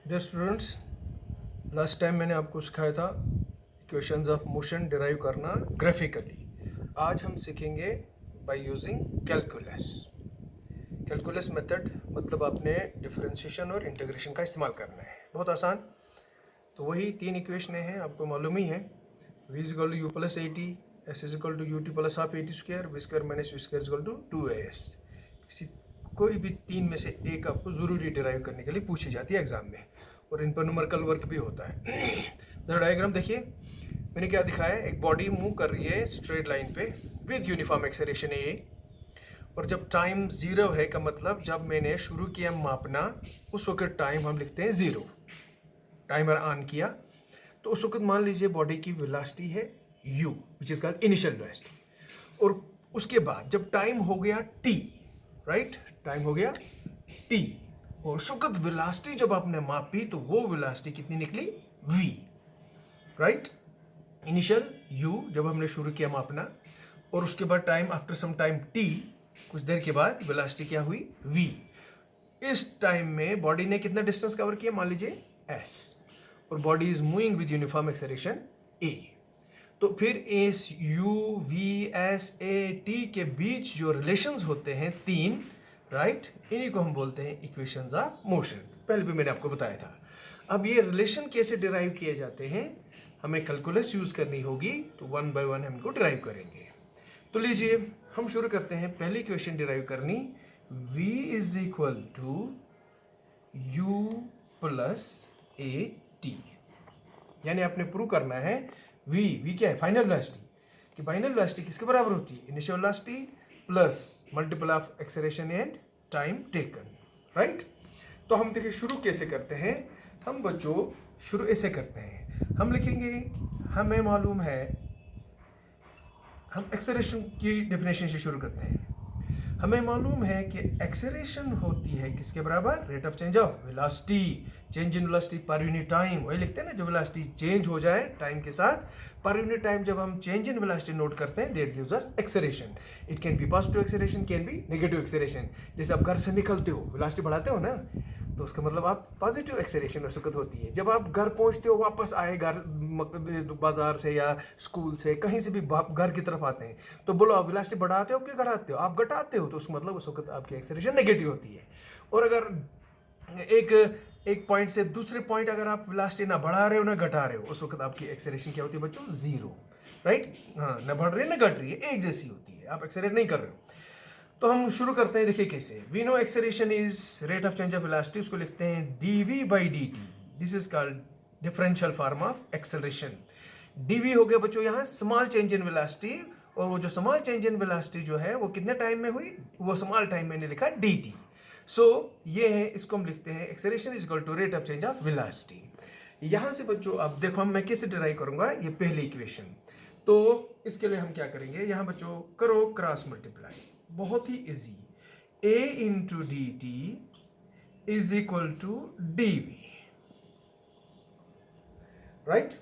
Dear students, last time मैंने आपको सिखाया था इक्वेशंस ऑफ मोशन डिराइव करना ग्राफिकली। आज हम सीखेंगे by using calculus. Calculus method मतलब आपने डिफरेंशिएशन और इंटीग्रेशन का इस्तेमाल करना है, बहुत आसान। तो वही तीन इक्वेशनें हैं, आपको मालूम ही है। v is equal to u plus a t, s is equal to u t plus half a t square, v square minus v square is equal to 2as। किसी कोई भी तीन में से एक आपको ज़रूरी डिराइव करने के लिए पूछी जाती है एग्जाम में, और इन पर न्यूमेरिकल वर्क भी होता है। जरा डायग्राम देखिए, मैंने क्या दिखाया है। एक बॉडी मूव कर रही है स्ट्रेट लाइन पे विद यूनिफॉर्म एक्सेलरेशन ए, और जब टाइम जीरो है का मतलब जब मैंने शुरू किया मापना उस वक्त टाइम हम लिखते हैं जीरो। टाइमर ऑन किया तो उस वक्त मान लीजिए बॉडी की वेलोसिटी है u which is called initial velocity, और उसके बाद जब टाइम हो गया t, राइट, टाइम हो गया t, और उस वक्त वेलोसिटी जब आपने मापी तो वो वेलोसिटी कितनी निकली v, राइट। इनिशियल u जब हमने शुरू किया मापना, और उसके बाद time after some time t, कुछ देर के बाद वेलोसिटी क्या हुई v। इस टाइम में बॉडी ने कितना डिस्टेंस कवर किया, मान लीजिए s, और body is moving with uniform acceleration a। तो फिर इस u v s a t के बीच जो रिलेशंस होते हैं तीन, राइट, इन्हीं को हम बोलते हैं इक्वेशंस ऑफ मोशन। पहले भी मैंने आपको बताया था। अब ये रिलेशन कैसे डिराइव किए जाते हैं, हमें कैलकुलस यूज करनी होगी, तो वन बाय वन हम इनको डिराइव करेंगे। तो लीजिए हम शुरू करते हैं पहली इक्वेशन डिराइव करनी। v is equal to u plus a t, यानी आपने प्रूव करना है v क्या है, फाइनल वेलोसिटी, कि फाइनल वेलोसिटी किसके बराबर होती है, initial velocity plus multiple of acceleration and time taken, right. तो हम देखिए शुरू कैसे करते हैं। हम बच्चों शुरू ऐसे करते हैं, हम लिखेंगे, हमें मालूम है, हम एक्सेलरेशन की डेफिनेशन से शुरू करते हैं। हमें मालूम है कि एक्सेलरेशन होती है किसके बराबर, rate of change of velocity, change in velocity per unit time. वही लिखते हैं ना, जब वेलोसिटी चेंज हो जाए टाइम के साथ पर यूनिट टाइम, जब हम चेंज इन वेलोसिटी नोट करते हैं, that gives us acceleration. It can be positive acceleration, can be negative acceleration. जैसे आप घर से निकलते हो, वेलोसिटी बढ़ाते हो ना, तो उसका मतलब आप पॉजिटिव एक्सेलरेशन उस वक्त होती है। जब आप घर पहुंचते हो, वापस आए घर बाजार से या स्कूल से कहीं से भी घर की तरफ आते हैं, तो बोलो आप वेलोसिटी बढ़ाते हो कि घटाते हो, आप घटाते हो, तो उसका मतलब उस वक्त आपकी एक्सेलरेशन नेगेटिव होती है। और अगर एक पॉइंट से दूसरे पॉइंट अगर आप वेलोसिटी ना बढ़ा रहे हो ना घटा रहे हो, उस वक्त आपकी एक्सेलरेशन क्या होती है बच्चों, जीरो, राइट। हाँ, ना बढ़ रही है ना घट रही है, एक जैसी होती है, आप एक्सेलरेट नहीं कर रहे हो। तो हम शुरू करते हैं, देखिए कैसे। We know acceleration is rate of change of velocity, उसको लिखते हैं dv by dt। This is called differential form of acceleration. dv हो गया बच्चों यहाँ स्मॉल चेंज इन वेलोसिटी, और वो जो स्मॉल चेंज इन वेलोसिटी जो है वो कितने टाइम में हुई, वो स्मॉल टाइम मैंने लिखा dt। सो ये है, इसको हम लिखते हैं acceleration is equal to rate of change of velocity. यहां से बच्चों अब देखो हम मैं कैसे डिराइव करूंगा ये पहली इक्वेशन। तो इसके लिए हम क्या करेंगे, यहां बच्चों करो क्रॉस मल्टीप्लाई, बहुत ही easy. a into D T is equal to D V, right.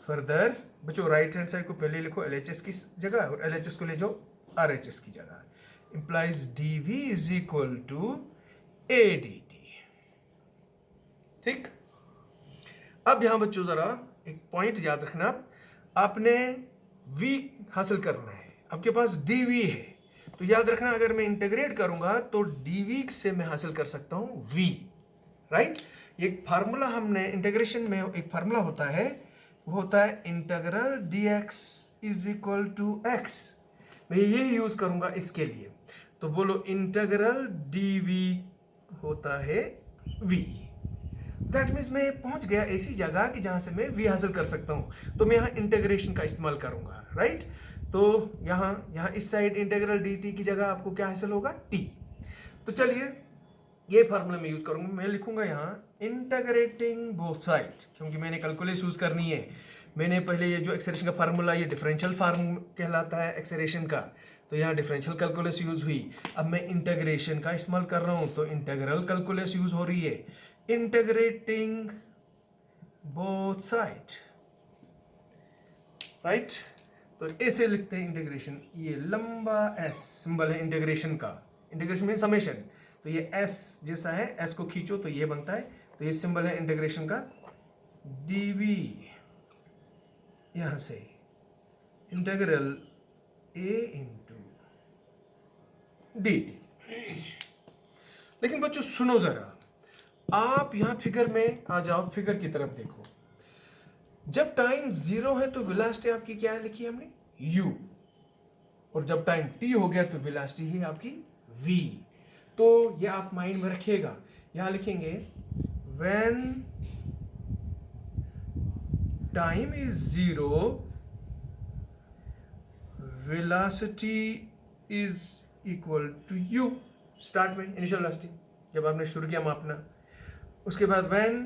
Further बच्चों राइट हैंड साइड को पहले लिखो LHS की जगह, और LHS को ले जाओ RHS की जगह। Implies dv is equal to a dt, ठीक। अब यहां बच्चों जरा एक पॉइंट याद रखना, आपने v हासिल करना है, आपके पास dv है, तो याद रखना अगर मैं इंटीग्रेट करूंगा तो dv से मैं हासिल कर सकता हूं v, राइट। एक फार्मूला हमने इंटीग्रेशन में एक फार्मूला होता है, वो होता है integral dx is equal to x। मैं ये यूज करूंगा इसके लिए, तो बोलो इंटीग्रल dv होता है v। दैट मीन्स मैं पहुंच गया ऐसी जगह कि जहां से मैं v हासिल कर सकता हूं, तो मैं यहां इंटीग्रेशन का इस्तेमाल करूंगा, राइट। तो यहां इस साइड इंटीग्रल dt की जगह आपको क्या हासिल होगा, t। तो चलिए ये फार्मूला मैं यूज करूंगा, मैं लिखूंगा यहां इंटीग्रेटिंग बोथ साइड, क्योंकि मैंने कैलकुलस यूज करनी है। मैंने पहले ये जो एक्सेलरेशन का फार्मूला, ये डिफरेंशियल फार्म कहलाता है एक्सेलरेशन का, तो यहाँ डिफरेंशियल कैलकुलस यूज हुई। अब मैं इंटीग्रेशन का इस्तेमाल कर रहा हूं, तो इंटीग्रल कैलकुलस यूज हो रही है, इंटीग्रेटिंग बोथ साइड, राइट। तो ऐसे लिखते हैं इंटीग्रेशन, ये लंबा एस सिंबल है इंटीग्रेशन का। इंटीग्रेशन मीन समेशन, तो ये s जैसा है, s को खींचो तो ये बनता है, तो ये सिंबल है इंटीग्रेशन का dv, यहां से इंटीग्रल a इंटू dt। लेकिन बच्चों सुनो जरा, आप यहां फिगर में आ जाओ, फिगर की तरफ देखो। जब टाइम 0 है तो वेलोसिटी आपकी क्या है, लिखी हमने u, और जब टाइम t हो गया तो वेलोसिटी है आपकी v। तो ये आप माइंड में रखिएगा, यहां लिखेंगे when time is 0 velocity is equal to u। Start में इनिशियल वेलोसिटी जब आपने शुरू किया मापना, उसके बाद when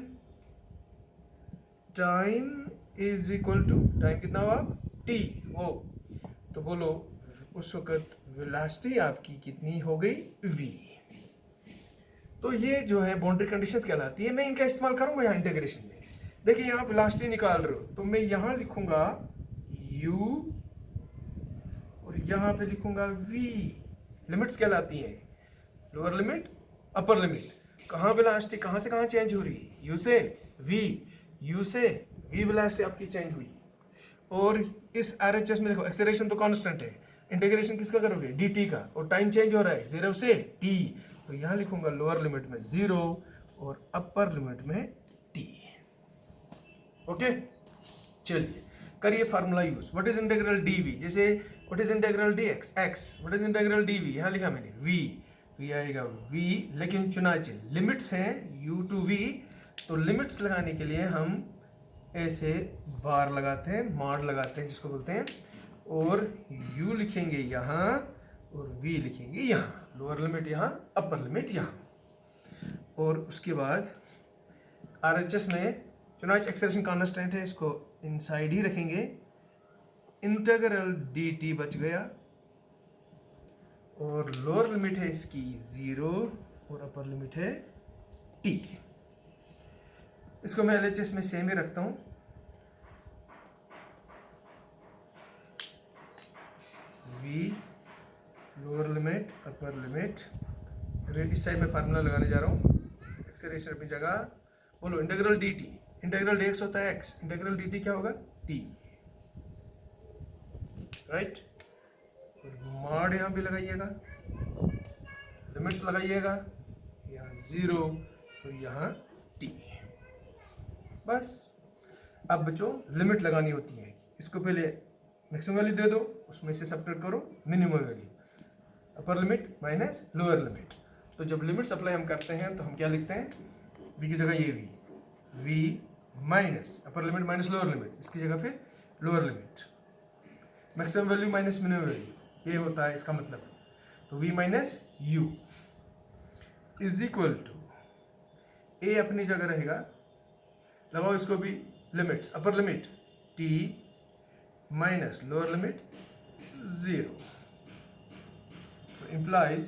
time is equal to, time कितना हुआ t वो, तो बोलो उस वक्त वेलोसिटी आपकी कितनी हो गई v। तो ये जो है बाउंड्री कंडीशंस कहलाती है, मैं इनका इस्तेमाल करूंगा यहाँ इंटीग्रेशन में। देखिए यहाँ वेलोसिटी निकाल रहे हो तो मैं यहाँ लिखूंगा u और यहाँ पे लिखूंगा v। लिमिट्स कहलाती हैं, लोअर लिमिट अपर लिमिट। कहाँ वेलोसिटी कहाँ से कहाँ चेंज हो रही है, u से v, u से v वेलोसिटी आपकी चेंज हुई। और इस RHS में देखो एक्सेलरेशन तो कांस्टेंट है, इंटीग्रेशन किसका करोगे dt का, और टाइम चेंज हो रहा है 0 से t, तो यहाँ लिखूंगा लोअर लिमिट में 0 और अपर लिमिट में t। ओके, चलिए करिए formula use. What is integral dv, जैसे what is integral dx x, what is integral dv, यहाँ लिखा मैंने v, तो ये आएगा v, लेकिन चुनाचे लिमिट्स हैं u टू v, तो लिमिट्स लगाने के लिए हम ऐसे बार लगाते हैं, माड लगाते हैं जिसको बोलते हैं, और u लिखेंगे यहाँ और v लिखेंगे यहाँ, लोअर लिमिट यहाँ अपर लिमिट यहाँ। और उसके बाद RHS में चुनाच एक्सेलरेशन कांस्टेंट है, इसको इनसाइड ही रखेंगे, इंटीग्रल dt बच गया, और लोअर लिमिट है इसकी 0 और अपर लिमिट है t। इसको मैं LHS में सेम ही रखता हूं, v lower limit upper limit. इस साइड में फार्मूला लगाने जा रहा हूं, एक्सेलरेशन अपनी जगह, बोलो इंटीग्रल dt, इंटीग्रल dx होता है x, इंटीग्रल dt क्या होगा t, राइट। और मॉड यहाँ भी लगाइएगा, लिमिट्स लगाइएगा, यहाँ 0 और यहाँ t। बस अब बच्चों लिमिट लगानी होती है, इसको पहले मैक्सिमम वैल्यू दे दो, उसमें से सब्ट्रैक्ट करो मिनिमम वैल्यू, अपर लिमिट माइनस लोअर लिमिट। तो जब लिमिट्स अप्लाई हम करते हैं तो हम क्या लिखते हैं, v की जगह ये v minus upper limit minus lower limit, इसकी जगह फिर lower limit, maximum value minus minimum value, ये होता है इसका मतलब। तो v minus u is equal to, a अपनी जगह रहेगा, लगाओ इसको भी limits, upper limit t minus lower limit 0, तो implies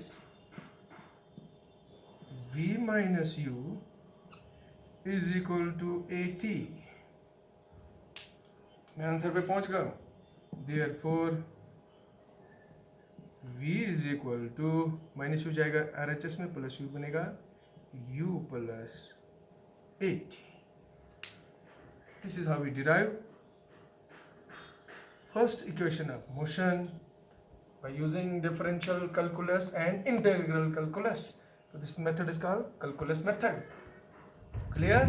v minus u is equal to at। मैं आंसर पे पहुंच गया, therefore v is equal to, minus u जाएगा RHS में, प्लस u बनेगा u plus 80। This is how we derive first equation of motion by using differential calculus and integral calculus. So this method is called calculus method. Clear?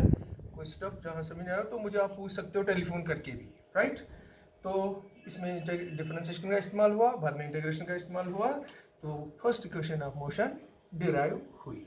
कोई step जहाँ समझ नहीं आया तो मुझे आप पूछ सकते हो टेलीफोन करके भी, राइट। तो इसमें डिफरेंशिएशन का इस्तेमाल हुआ, बाद में इंटीग्रेशन का इस्तेमाल हुआ, तो first equation of motion derive हुई।